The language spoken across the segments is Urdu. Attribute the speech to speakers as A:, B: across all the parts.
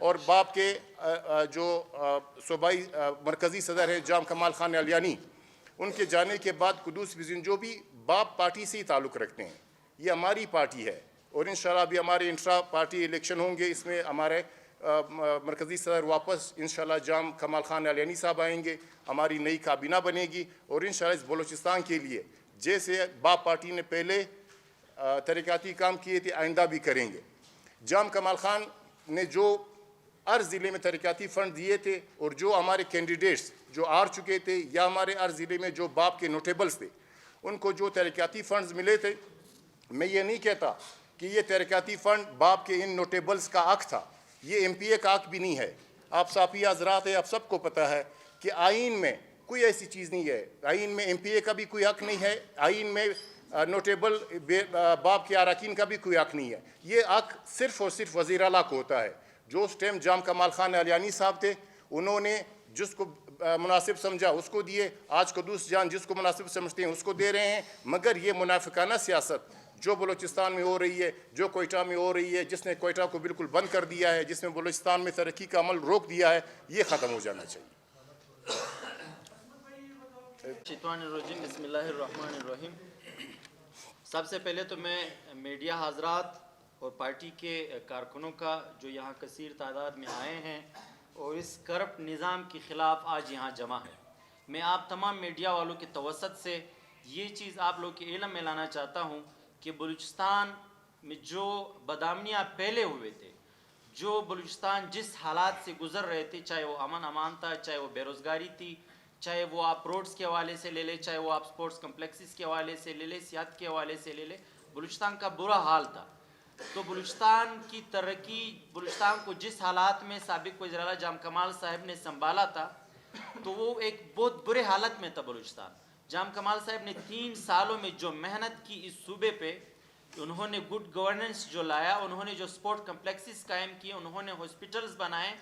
A: اور باپ کے جو صوبائی مرکزی صدر ہیں جام کمال خان علیانی، ان کے جانے کے بعد قدوس وزین جو بھی باپ پارٹی سے ہی تعلق رکھتے ہیں، یہ ہماری پارٹی ہے، اور انشاءاللہ ابھی ہمارے انٹرا پارٹی الیکشن ہوں گے، اس میں ہمارے مرکزی صدر واپس انشاءاللہ جام کمال خان علیانی صاحب آئیں گے، ہماری نئی کابینہ بنے گی، اور انشاءاللہ اس بلوچستان کے لیے جیسے باپ پارٹی نے پہلے ترقیاتی کام کیے تھے آئندہ بھی کریں گے۔ جام کمال خان نے جو ہر ضلع میں ترقیاتی فنڈ دیے تھے، اور جو ہمارے کینڈیڈیٹس جو آر چکے تھے یا ہمارے ہر ضلع میں جو باپ کے نوٹیبلز تھے ان کو جو ترقیاتی فنڈز ملے تھے، میں یہ نہیں کہتا کہ یہ ترقیاتی فنڈ باپ کے ان نوٹیبلز کا حق تھا، یہ ایم پی اے کا حق بھی نہیں ہے۔ آپ صافی حضرات ہیں، آپ سب کو پتہ ہے کہ آئین میں کوئی ایسی چیز نہیں ہے، آئین میں ایم پی اے کا بھی کوئی حق نہیں ہے، آئین میں نوٹیبل باپ کے اراکین کا بھی کوئی حق نہیں ہے۔ یہ حق صرف اور صرف وزیر اعلیٰ کو ہوتا ہے۔ جو اس ٹائم جام کمال خان علیانی صاحب تھے، انہوں نے جس کو مناسب سمجھا اس کو دیے، آج قدوس جان جس کو مناسب سمجھتے ہیں اس کو دے رہے ہیں، مگر یہ منافقانہ سیاست جو بلوچستان میں ہو رہی ہے، جو کوئٹہ میں ہو رہی ہے، جس نے کوئٹہ کو بالکل بند کر دیا ہے، جس نے بلوچستان میں ترقی کا عمل روک دیا ہے، یہ ختم ہو جانا چاہیے۔
B: شیطان الرجیم، بسم اللہ الرحمن الرحیم۔ سب سے پہلے تو میں میڈیا حضرات اور پارٹی کے کارکنوں کا جو یہاں کثیر تعداد میں آئے ہیں اور اس کرپٹ نظام کے خلاف آج یہاں جمع ہے، میں آپ تمام میڈیا والوں کے توسط سے یہ چیز آپ لوگ کے علم میں لانا چاہتا ہوں کہ بلوچستان میں جو بدامنیاں پھیلے ہوئے تھے، جو بلوچستان جس حالات سے گزر رہے تھے، چاہے وہ امن امان تھا، چاہے وہ بے روزگاری تھی، چاہے وہ آپ روڈز کے حوالے سے لے لے، چاہے وہ آپ سپورٹس کمپلیکسز کے حوالے سے لے لے، صحت کے حوالے سے لے لے، بلوچستان کا برا حال تھا۔ تو بلوچستان کی ترقی، بلوچستان کو جس حالات میں سابق وزیر اعلیٰ جام کمال صاحب نے سنبھالا تھا، تو وہ ایک بہت برے حالت میں تھا بلوچستان۔ جام کمال صاحب نے 3 سالوں میں جو محنت کی اس صوبے پہ، انہوں نے گڈ گورننس جو لایا، انہوں نے جو سپورٹ کمپلیکسز قائم کیے، انہوں نے ہاسپٹلز بنائے۔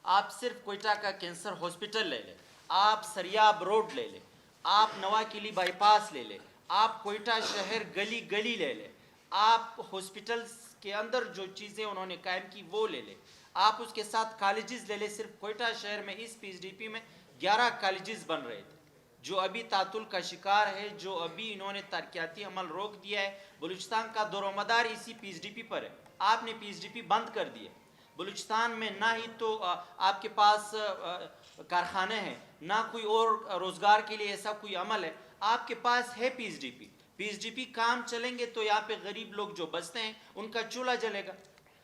B: آپ صرف کوئٹہ کا کینسر ہاسپٹل لے لیں، آپ سریاب روڈ لے لیں، آپ نواکلی بائی پاس لے لیں، آپ کوئٹہ شہر گلی گلی لے لیں، آپ ہاسپٹلز کے اندر جو چیزیں انہوں نے قائم کی وہ لے لیں، آپ اس کے ساتھ کالجز لے لیں۔ صرف کوئٹہ شہر میں اس پی ایس ڈی پی میں 11 کالجز بن رہے تھے جو ابھی تعطل کا شکار ہے، جو ابھی انہوں نے ترقیاتی عمل روک دیا ہے۔ بلوچستان کا دور و مدار اسی پی ایس ڈی پی پر ہے، آپ نے پی ایس ڈی پی بند کر دیے۔ بلوچستان میں نہ ہی تو آپ کے پاس کارخانے ہیں، نہ کوئی اور روزگار کے لیے ایسا کوئی عمل ہے، آپ کے پاس ہے P S D P. P S D P کام چلیں گے تو یہاں پہ غریب لوگ جو بستے ہیں ان کا چولہا جلے گا۔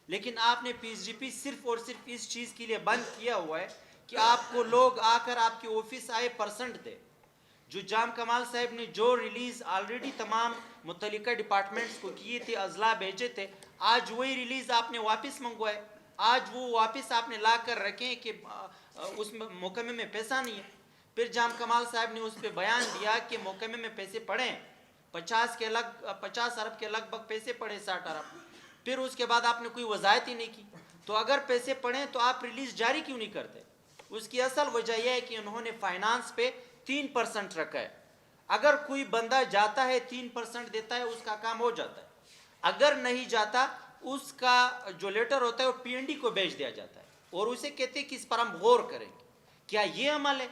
B: لیکن آپ نے پی ایس ڈی پی صرف اور صرف اس چیز کے لیے بند کیا ہوا ہے کہ آپ کو لوگ آ کر آپ کے آفس آئے پرسنٹ دے۔ جو جام کمال صاحب نے جو ریلیز آلریڈی تمام متعلقہ ڈپارٹمنٹس کو کیے تھے، اضلاع بھیجے تھے، آج وہی ریلیز آپ نے واپس منگوائے، آج وہ واپس آپ نے لا کر رکھیں کہ اس محکمے میں پیسہ نہیں ہے۔ پھر جام کمال صاحب نے اس پہ بیان دیا کہ محکمے میں پیسے پڑے ہیں، 50 ارب کے لگ بھگ پیسے پڑے، 60 ارب۔ پھر اس کے بعد آپ نے کوئی وضاحت ہی نہیں کی۔ تو اگر پیسے پڑیں تو آپ ریلیز جاری کیوں نہیں کرتے؟ اس کی اصل وجہ یہ ہے کہ انہوں نے فائنانس پہ 3% رکھا ہے۔ اگر کوئی بندہ جاتا ہے 3% دیتا ہے، اس کا کام ہو جاتا ہے۔ اگر نہیں جاتا، اس کا جو لیٹر ہوتا ہے وہ پی این ڈی کو بھیج دیا جاتا ہے اور اسے کہتے ہیں کہ اس پر ہم غور کریں گے۔ کیا یہ عمل ہے؟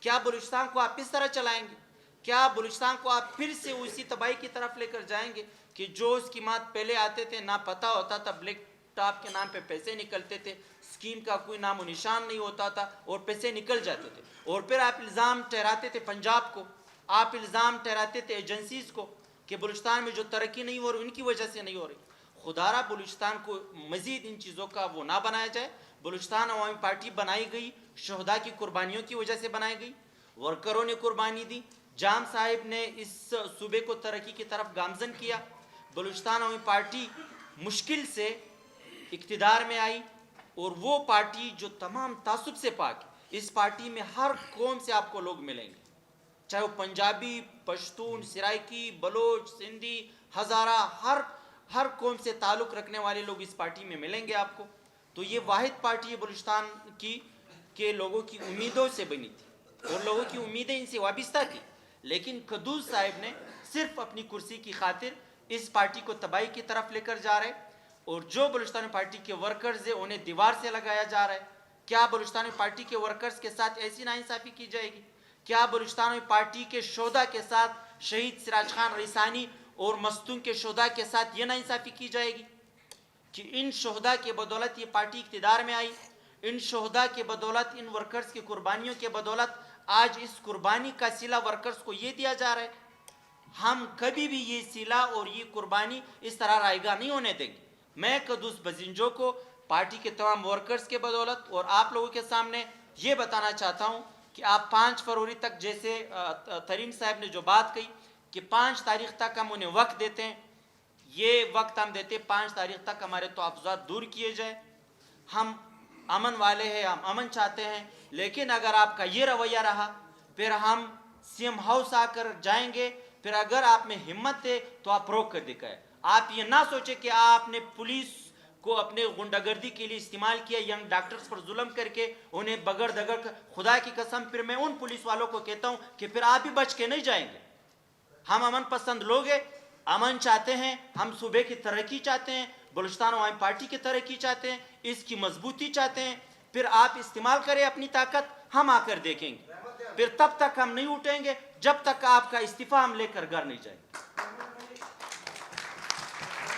B: کیا بلوچستان کو آپ اس طرح چلائیں گے؟ کیا بلوچستان کو آپ پھر سے اسی تباہی کی طرف لے کر جائیں گے کہ جو اسکیمات پہلے آتے تھے نہ پتہ ہوتا تھا، بلیک ٹاپ کے نام پہ پیسے نکلتے تھے، اسکیم کا کوئی نام و نشان نہیں ہوتا تھا اور پیسے نکل جاتے تھے، اور پھر آپ الزام ٹھہراتے تھے پنجاب کو، آپ الزام ٹھہراتے تھے ایجنسیز کو کہ بلوچستان میں جو ترقی نہیں ہو رہی ان کی وجہ سے نہیں ہو رہی۔ خدا را بلوچستان کو مزید ان چیزوں کا وہ نہ بنایا جائے۔ بلوچستان عوامی پارٹی بنائی گئی شہداء کی قربانیوں کی وجہ سے بنائی گئی، ورکروں نے قربانی دی، جام صاحب نے اس صوبے کو ترقی کی طرف گامزن کیا۔ بلوچستان عوامی پارٹی مشکل سے اقتدار میں آئی، اور وہ پارٹی جو تمام تعصب سے پاک ہے۔ اس پارٹی میں ہر قوم سے آپ کو لوگ ملیں گے، چاہے وہ پنجابی، پشتون، سرائکی، بلوچ، سندھی، ہزارہ، ہر قوم سے تعلق رکھنے والے لوگ اس پارٹی میں ملیں گے آپ کو۔ تو یہ واحد پارٹی ہے بلوچستان کی کہ لوگوں کی امیدوں سے بنی تھی اور لوگوں کی امیدیں ان سے وابستہ تھی، لیکن قدوس صاحب نے صرف اپنی کرسی کی خاطر اس پارٹی کو تباہی کی طرف لے کر جا رہے۔ اور جو بلوچستان پارٹی کے ورکرز ہیں انہیں دیوار سے لگایا جا رہا ہے. کیا بلوچستان پارٹی کے ورکرز کے ساتھ ایسی ناانصافی کی جائے گی؟ کیا بلوچستان پارٹی کے شہداء کے ساتھ شہید سراج خان ریسانی اور مستونگ کے شہداء کے ساتھ یہ ناانصافی کی جائے گی کہ ان شہداء کے بدولت یہ پارٹی اقتدار میں آئی؟ ان شہداء کے بدولت، ان ورکرز کی قربانیوں کے بدولت آج اس قربانی کا صلہ ورکرز کو یہ دیا جا رہا ہے. ہم کبھی بھی یہ صلہ اور یہ قربانی اس طرح رائے گاہ نہیں ہونے دیں گے. میں قدوس بزنجو کو پارٹی کے تمام ورکرز کے بدولت اور آپ لوگوں کے سامنے یہ بتانا چاہتا ہوں کہ آپ 5 فروری تک، جیسے ترین صاحب نے جو بات کہی کہ 5 تاریخ تک ہم انہیں وقت دیتے ہیں، یہ وقت ہم دیتے 5 تاریخ تک ہمارے تحفظات دور کیے جائیں. ہم امن والے ہیں، ہم امن چاہتے ہیں، لیکن اگر آپ کا یہ رویہ رہا پھر ہم سی ایم ہاؤس آ کر جائیں گے. پھر اگر آپ میں ہمت ہے تو آپ روک کر دکھائیں. آپ یہ نہ سوچیں کہ آپ نے پولیس کو اپنے غنڈہ گردی کے لیے استعمال کیا، ینگ ڈاکٹرز پر ظلم کر کے انہیں بغیر دغڑ. خدا کی قسم پھر میں ان پولیس والوں کو کہتا ہوں کہ پھر آپ بھی بچ کے نہیں جائیں گے. ہم امن پسند لوگ ہیں، امن چاہتے ہیں، ہم صوبے کی ترقی چاہتے ہیں، بلوچستان عوامی پارٹی کی ترقی چاہتے ہیں، اس کی مضبوطی چاہتے ہیں. پھر آپ استعمال کریں اپنی طاقت، ہم آ کر دیکھیں گے. پھر تب تک ہم نہیں اٹھیں گے جب تک آپ کا استعفیٰ ہم لے کر گھر نہیں جائیں گے.